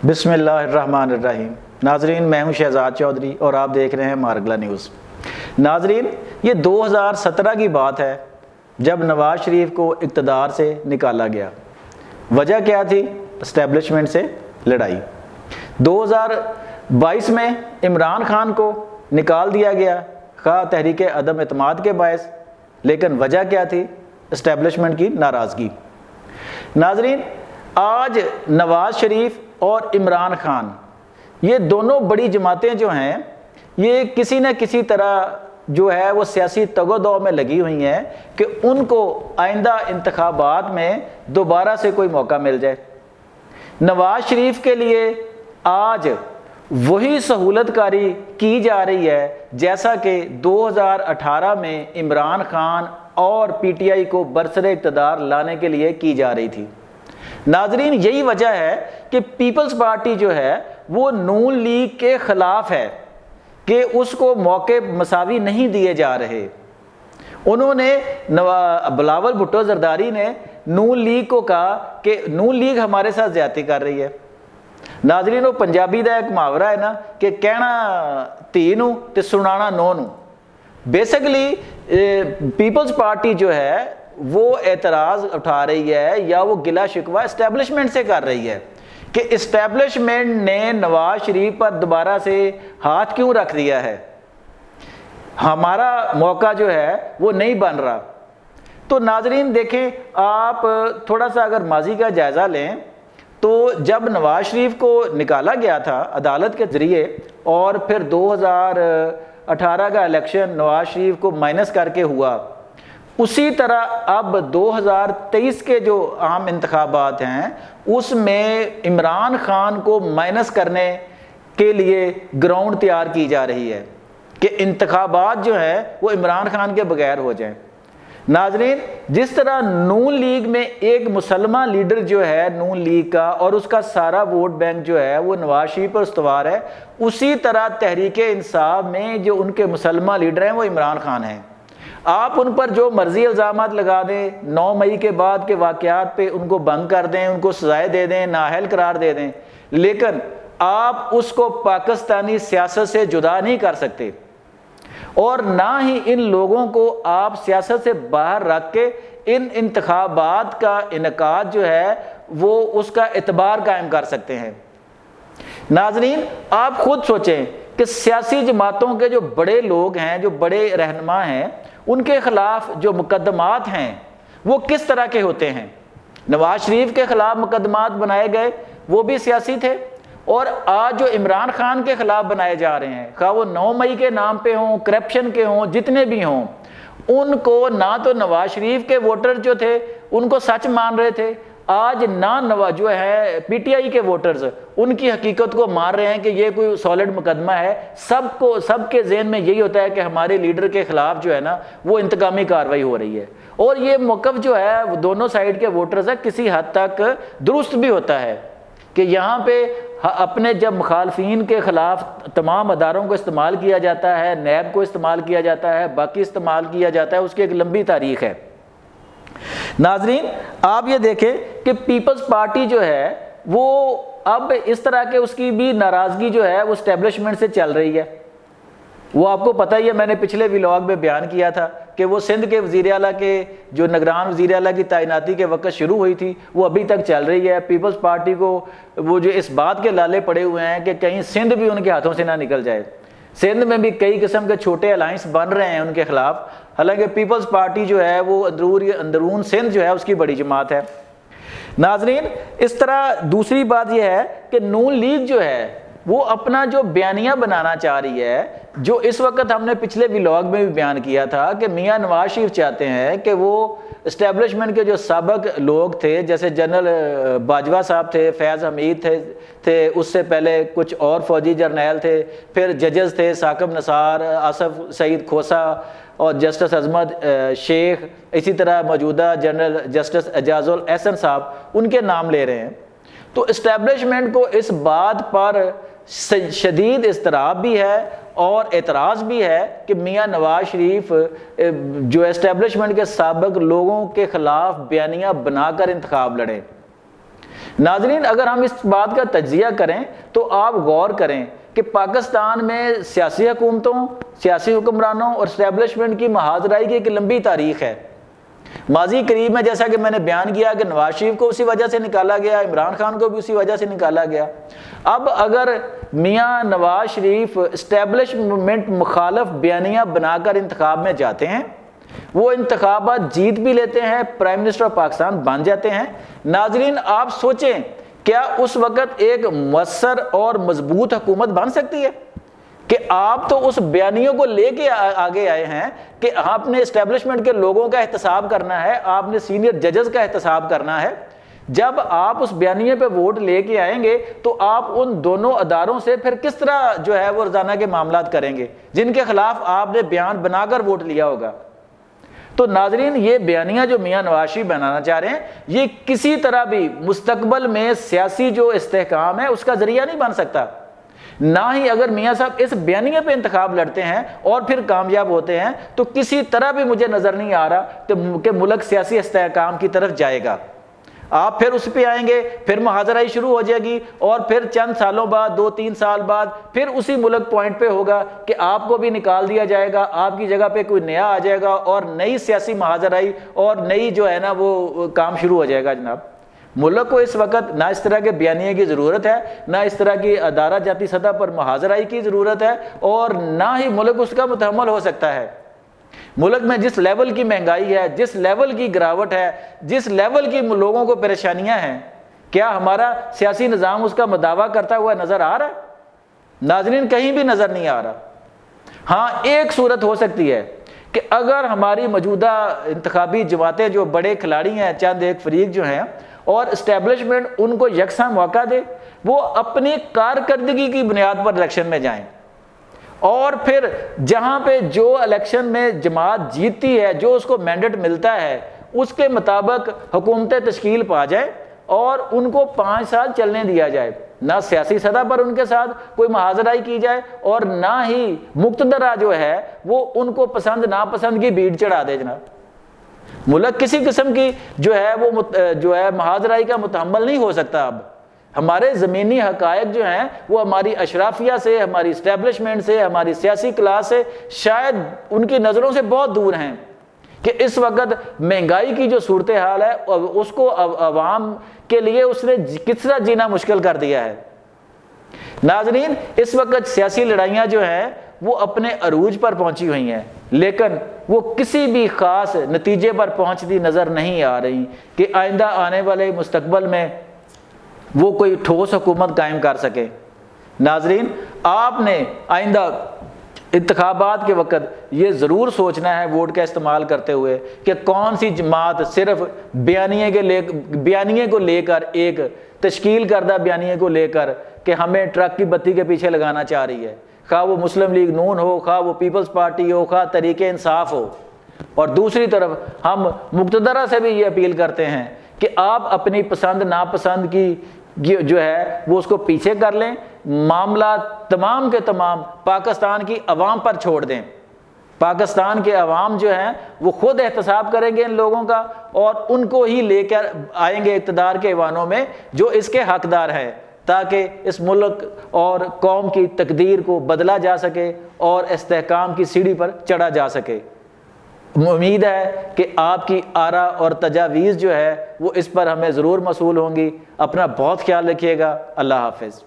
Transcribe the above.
بسم اللہ الرحمن الرحیم۔ ناظرین، میں ہوں شہزاد چودھری اور آپ دیکھ رہے ہیں مارگلا نیوز۔ ناظرین، یہ 2017 کی بات ہے جب نواز شریف کو اقتدار سے نکالا گیا۔ وجہ کیا تھی؟ اسٹیبلشمنٹ سے لڑائی۔ 2022 میں عمران خان کو نکال دیا گیا، خواہ تحریک عدم اعتماد کے باعث، لیکن وجہ کیا تھی؟ اسٹیبلشمنٹ کی ناراضگی۔ ناظرین، آج نواز شریف اور عمران خان، یہ دونوں بڑی جماعتیں جو ہیں، یہ کسی نہ کسی طرح جو ہے وہ سیاسی تگ و دو میں لگی ہوئی ہیں کہ ان کو آئندہ انتخابات میں دوبارہ سے کوئی موقع مل جائے۔ نواز شریف کے لیے آج وہی سہولت کاری کی جا رہی ہے جیسا کہ 2018 میں عمران خان اور پی ٹی آئی کو برسر اقتدار لانے کے لیے کی جا رہی تھی۔ ناظرین، یہی وجہ ہے کہ پیپلز پارٹی جو ہے وہ نون لیگ کے خلاف ہے کہ اس کو موقع مساوی نہیں دیے جا رہے۔ انہوں نے بلاول بھٹو زرداری نے نون لیگ کو کہا کہ نون لیگ ہمارے ساتھ زیادتی کر رہی ہے۔ ناظرین، وہ پنجابی دا ایک محاورہ ہے نا کہ کہنا تی نو تے سنانا نو نو۔ بیسکلی پیپلز پارٹی جو ہے وہ اعتراض اٹھا رہی ہے یا وہ گلہ شکوہ اسٹیبلشمنٹ سے کر رہی ہے کہ اسٹیبلشمنٹ نے نواز شریف پر دوبارہ سے ہاتھ کیوں رکھ دیا ہے، ہمارا موقع جو ہے وہ نہیں بن رہا۔ تو ناظرین دیکھیں، آپ تھوڑا سا اگر ماضی کا جائزہ لیں تو جب نواز شریف کو نکالا گیا تھا عدالت کے ذریعے اور پھر 2018 کا الیکشن نواز شریف کو مائنس کر کے ہوا، اسی طرح اب 2023 کے جو عام انتخابات ہیں اس میں عمران خان کو مائنس کرنے کے لیے گراؤنڈ تیار کی جا رہی ہے کہ انتخابات جو ہیں وہ عمران خان کے بغیر ہو جائیں۔ ناظرین، جس طرح نون لیگ میں ایک مسلمہ لیڈر جو ہے نون لیگ کا اور اس کا سارا ووٹ بینک جو ہے وہ نواز شریف پر استوار ہے، اسی طرح تحریک انصاف میں جو ان کے مسلمہ لیڈر ہیں وہ عمران خان ہیں۔ آپ ان پر جو مرضی الزامات لگا دیں، 9 مئی کے بعد کے واقعات پہ ان کو بند کر دیں، ان کو سزائیں دے دیں، نااہل قرار دے دیں، لیکن آپ اس کو پاکستانی سیاست سے جدا نہیں کر سکتے، اور نہ ہی ان لوگوں کو آپ سیاست سے باہر رکھ کے ان انتخابات کا انعقاد جو ہے وہ اس کا اعتبار قائم کر سکتے ہیں۔ ناظرین، آپ خود سوچیں کہ سیاسی جماعتوں کے جو بڑے لوگ ہیں، جو بڑے رہنما ہیں، ان کے خلاف جو مقدمات ہیں وہ کس طرح کے ہوتے ہیں۔ نواز شریف کے خلاف مقدمات بنائے گئے، وہ بھی سیاسی تھے، اور آج جو عمران خان کے خلاف بنائے جا رہے ہیں، خواہ وہ 9 مئی کے نام پہ ہوں، کرپشن کے ہوں، جتنے بھی ہوں، ان کو نہ تو نواز شریف کے ووٹر جو تھے ان کو سچ مان رہے تھے، آج نہ جو ہے پی ٹی آئی کے ووٹرز ان کی حقیقت کو مان رہے ہیں کہ یہ کوئی سالڈ مقدمہ ہے۔ سب کے ذہن میں یہی ہوتا ہے کہ ہمارے لیڈر کے خلاف جو ہے نا وہ انتقامی کارروائی ہو رہی ہے، اور یہ موقف جو ہے وہ دونوں سائیڈ کے ووٹرز ہے کسی حد تک درست بھی ہوتا ہے کہ یہاں پہ اپنے جب مخالفین کے خلاف تمام اداروں کو استعمال کیا جاتا ہے، نیب کو استعمال کیا جاتا ہے، باقی استعمال کیا جاتا ہے، اس کی ایک لمبی تاریخ ہے۔ ناظرین، آپ یہ دیکھیں کہ پیپلز پارٹی جو ہے وہ اب اس طرح کے اس کی بھی ناراضگی جو ہے وہ اسٹیبلشمنٹ سے چل رہی ہے۔ وہ آپ کو پتہ ہی ہے، میں نے پچھلے ولاگ میں بیان کیا تھا کہ وہ سندھ کے وزیر اعلیٰ کے جو نگران وزیر اعلیٰ کی تعیناتی کے وقت شروع ہوئی تھی وہ ابھی تک چل رہی ہے۔ پیپلز پارٹی کو وہ جو اس بات کے لالے پڑے ہوئے ہیں کہ کہیں سندھ بھی ان کے ہاتھوں سے نہ نکل جائے۔ سندھ میں بھی کئی قسم کے چھوٹے الائنس بن رہے ہیں ان کے خلاف، حالانکہ پیپلز پارٹی جو ہے وہ اندرون سندھ جو ہے اس کی بڑی جماعت ہے۔ ناظرین، اس طرح دوسری بات یہ ہے کہ نون لیگ جو ہے وہ اپنا جو بیانیہ بنانا چاہ رہی ہے، جو اس وقت ہم نے پچھلے ولاگ میں بھی بیان کیا تھا کہ میاں نواز شریف چاہتے ہیں کہ وہ اسٹیبلشمنٹ کے جو سابق لوگ تھے، جیسے جنرل باجوہ صاحب تھے، فیض حمید تھے، اس سے پہلے کچھ اور فوجی جرنیل تھے، پھر ججز تھے ثاقب نثار، آصف سعید کھوسا اور جسٹس عظمت شیخ، اسی طرح موجودہ جنرل جسٹس اعجاز الاحسن صاحب، ان کے نام لے رہے ہیں۔ تو اسٹیبلشمنٹ کو اس بات پر شدید اضطراب بھی ہے اور اعتراض بھی ہے کہ میاں نواز شریف جو اسٹیبلشمنٹ کے سابق لوگوں کے خلاف بیانیہ بنا کر انتخاب لڑیں۔ ناظرین اگر ہم اس بات کا تجزیہ کریں تو آپ غور کریں کہ پاکستان میں سیاسی حکومتوں، سیاسی حکمرانوں اور اسٹیبلشمنٹ کی محاذرائی کی ایک لمبی تاریخ ہے۔ ماضی قریب میں جیسا کہ میں نے بیان کیا کہ نواز شریف کو اسی وجہ سے نکالا گیا، عمران خان کو بھی اسی وجہ سے نکالا گیا۔ اب اگر میاں نواز شریف اسٹیبلشمنٹ مخالف بیانیہ بنا کر انتخاب میں جاتے ہیں، وہ انتخابات جیت بھی لیتے ہیں، پرائم منسٹر آف پاکستان بن جاتے ہیں، ناظرین آپ سوچیں کیا اس وقت ایک مؤثر اور مضبوط حکومت بن سکتی ہے؟ کہ آپ تو اس بیانیوں کو لے کے آگے آئے ہیں کہ آپ نے اسٹیبلشمنٹ کے لوگوں کا احتساب کرنا ہے، آپ نے سینئر ججز کا احتساب کرنا ہے۔ جب آپ اس بیانیے پہ ووٹ لے کے آئیں گے تو آپ ان دونوں اداروں سے پھر کس طرح جو ہے وہ روزانہ کے معاملات کریں گے جن کے خلاف آپ نے بیان بنا کر ووٹ لیا ہوگا؟ تو ناظرین یہ بیانیہ جو میاں نواز شریف بنانا چاہ رہے ہیں یہ کسی طرح بھی مستقبل میں سیاسی جو استحکام ہے اس کا ذریعہ نہیں بن سکتا، نہ ہی اگر میاں صاحب اس بیانیے پہ انتخاب لڑتے ہیں اور پھر کامیاب ہوتے ہیں تو کسی طرح بھی مجھے نظر نہیں آ رہا کہ ملک سیاسی استحکام کی طرف جائے گا۔ آپ پھر اس پہ آئیں گے، پھر محاذرائی شروع ہو جائے گی اور پھر چند سالوں بعد 2-3 سال بعد پھر اسی ملک پوائنٹ پہ ہوگا کہ آپ کو بھی نکال دیا جائے گا، آپ کی جگہ پہ کوئی نیا آ جائے گا اور نئی سیاسی محاذرائی اور نئی جو ہے نا وہ کام شروع ہو جائے گا۔ جناب ملک کو اس وقت نہ اس طرح کے بیانیے کی ضرورت ہے، نہ اس طرح کی ادارہ جاتی سطح پر محاذرائی کی ضرورت ہے، اور نہ ہی ملک اس کا متحمل ہو سکتا ہے۔ ملک میں جس لیول کی مہنگائی ہے، جس لیول کی گراوٹ ہے، جس لیول کی لوگوں کو پریشانیاں ہیں، کیا ہمارا سیاسی نظام اس کا مداوع کرتا ہوا نظر آ رہا ہے؟ ناظرین کہیں بھی نظر نہیں آ رہا۔ ہاں ایک صورت ہو سکتی ہے کہ اگر ہماری موجودہ انتخابی جماعتیں جو بڑے کھلاڑی ہیں، چند ایک فریق جو ہیں، اور اسٹیبلشمنٹ ان کو یکساں موقع دے، وہ اپنی کارکردگی کی بنیاد پر الیکشن میں جائیں، اور پھر جہاں پہ جو الیکشن میں جماعت جیتتی ہے، جو اس کو مینڈیٹ ملتا ہے، اس کے مطابق حکومتیں تشکیل پا جائے اور ان کو 5 سال چلنے دیا جائے، نہ سیاسی سطح پر ان کے ساتھ کوئی محاذرائی کی جائے اور نہ ہی مقتدرہ جو ہے وہ ان کو پسند ناپسند کی بھیڑ چڑھا دے۔ جناب ملک کسی قسم کی جو ہے محاذرائی کا متحمل نہیں ہو سکتا۔ اب ہمارے زمینی حقائق جو ہیں وہ ہماری اشرافیہ سے، ہماری اسٹیبلشمنٹ سے، ہماری سیاسی کلاس سے شاید ان کی نظروں سے بہت دور ہیں کہ اس وقت مہنگائی کی جو صورتحال ہے اس کو عوام کے لیے اس نے کس طرح جینا مشکل کر دیا ہے۔ ناظرین اس وقت سیاسی لڑائیاں جو ہیں وہ اپنے عروج پر پہنچی ہوئی ہیں، لیکن وہ کسی بھی خاص نتیجے پر پہنچتی نظر نہیں آ رہی کہ آئندہ آنے والے مستقبل میں وہ کوئی ٹھوس حکومت قائم کر سکے۔ ناظرین آپ نے آئندہ انتخابات کے وقت یہ ضرور سوچنا ہے ووٹ کا استعمال کرتے ہوئے کہ کون سی جماعت صرف بیانیے کو لے کر، ایک تشکیل کردہ بیانیے کو لے کر کہ ہمیں ٹرک کی بتی کے پیچھے لگانا چاہ رہی ہے، خواہ وہ مسلم لیگ نون ہو، خواہ وہ پیپلز پارٹی ہو، خواہ تحریک انصاف ہو۔ اور دوسری طرف ہم مقتدرہ سے بھی یہ اپیل کرتے ہیں کہ آپ اپنی پسند ناپسند کی جو ہے وہ اس کو پیچھے کر لیں، معاملات تمام کے تمام پاکستان کی عوام پر چھوڑ دیں۔ پاکستان کے عوام جو ہیں وہ خود احتساب کریں گے ان لوگوں کا اور ان کو ہی لے کر آئیں گے اقتدار کے ایوانوں میں جو اس کے حقدار ہیں، تاکہ اس ملک اور قوم کی تقدیر کو بدلا جا سکے اور استحکام کی سیڑھی پر چڑھا جا سکے۔ امید ہے کہ آپ کی آراء اور تجاویز جو ہے وہ اس پر ہمیں ضرور موصول ہوں گی۔ اپنا بہت خیال رکھیے گا۔ اللہ حافظ۔